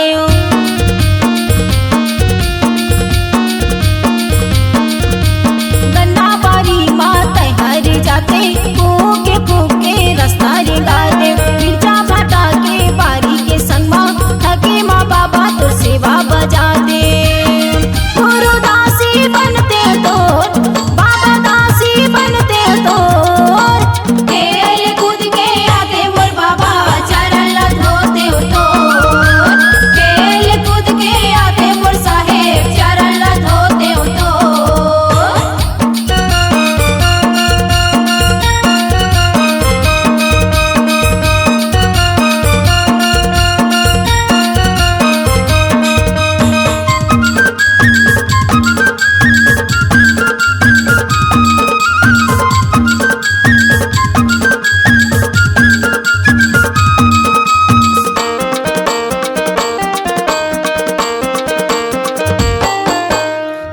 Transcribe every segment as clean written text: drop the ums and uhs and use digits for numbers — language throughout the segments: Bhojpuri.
सजाते हो। गन्ना बारी माते हर जाते, फूके फूके रास्ता रे गाते। मिर्चा भाटा के बारी के संगमा, थके माँ बाबा तो सेवा बजाते। गुरु दासी बनते तो बाबा दासी बनते तो, खेल कूद के आते मोर बाबा चरण ला धोते हो तो। खेल कूद के आते मोर साहेब चरण ला धोते हो तो।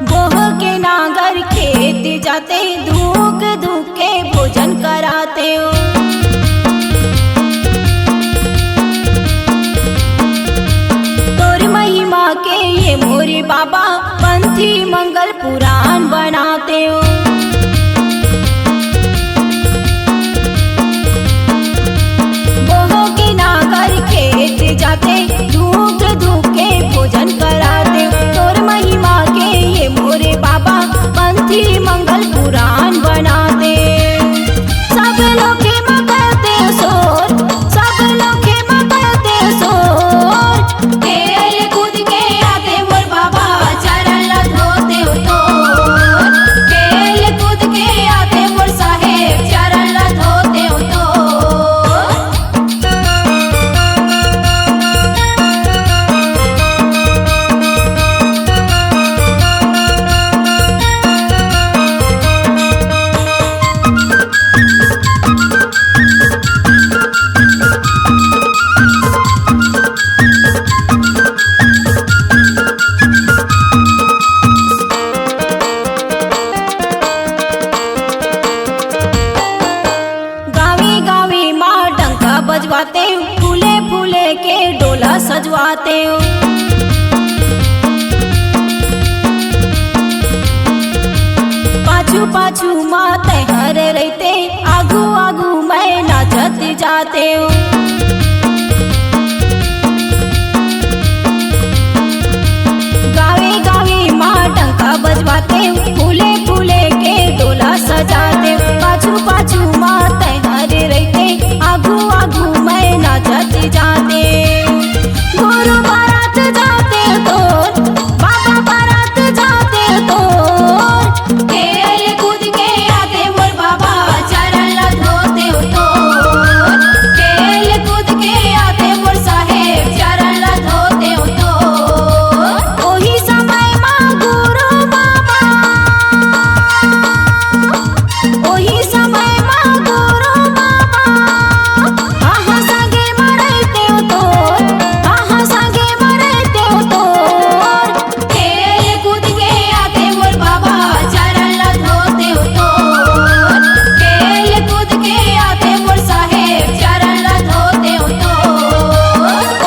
गोह के नागर खेत जाते, धूक धूक के भोजन कराते हो। तोर महिमा के ये मोरे बाबा, पंथी मंगल पुराण बनाते हो। गोह के नागर खेत जाते, धूक धूक के भोजन कराते हो। तोर महिमा के ये मोरे बाबा, पंथी मंगल पुराण बनाते। सब लोग खेमा करते सोर, सब लोग खेमा करते सोर। खेल कूद के आते मोर बाबा चरण ला धोते हो तो। खेल कूद के आते मोर साहेब चरण ला धोते हो तो। गावी गावी माँ डंका बजवाते, फूले फूले के डोला सजवाते हो। पाछू पाछू माँ तैहर रहते, आगू आगू मैं नाचत जाते हो। गावी गावी माँ डंका बजवाते, फूले फूले के डोला सजाते। पाछू पाछू माँ तैहर रहते, आगू आगू मैं नाचत जाते। गुरु बारात जाते तो बाबा बारात जाते तो। खेल कूद के आते मोर बाबा चरण ला धोते हो तो। खेल कूद के आते मोर साहेब चरण ला धोते हो तो। ओही समय माँ गुरु बाबा, ओही समय माँ गुरु बाबा, आहा संगे मरते हो तो, आहा संगे मरते हो तो। खेल कूद के आते मोर बाबा चरण ला धोते हो तो। खेल कूद के आते मोर साहेब चरण ला धोते हो तो।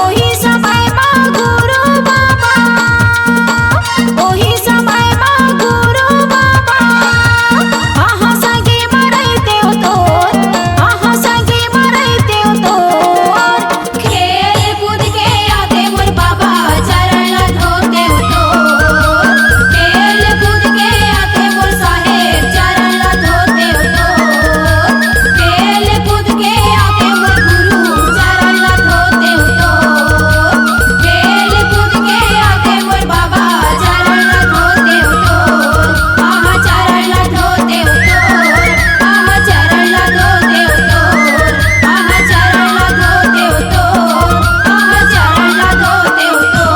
ओही समय माँ गुरु बाबा, ओही समय माँ गुरु बाबा, आहा संगे मरते हो तो, आहा संगे मरते हो तो। खेल कूद के आते मोर बाबा चरण ला धोते हो तो। खेल कूद के आते मोर साहेब चरण ला धोते हो तो। खेल कूद के आते मोर गुरु चरण ला धोते हो तो। खेल कूद के आते मोर बाबा चरण ला धोते हो तो। आहा चरण ला धोते हो तो, आहा चरण ला धोते हो तो, आहा चरण ला धोते हो तो, आहा चरण ला धोते हो तो।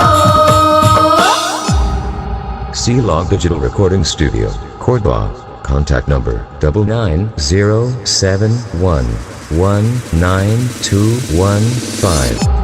C-Log Digital Recording Studio, Cordoba. Contact number 99071192115.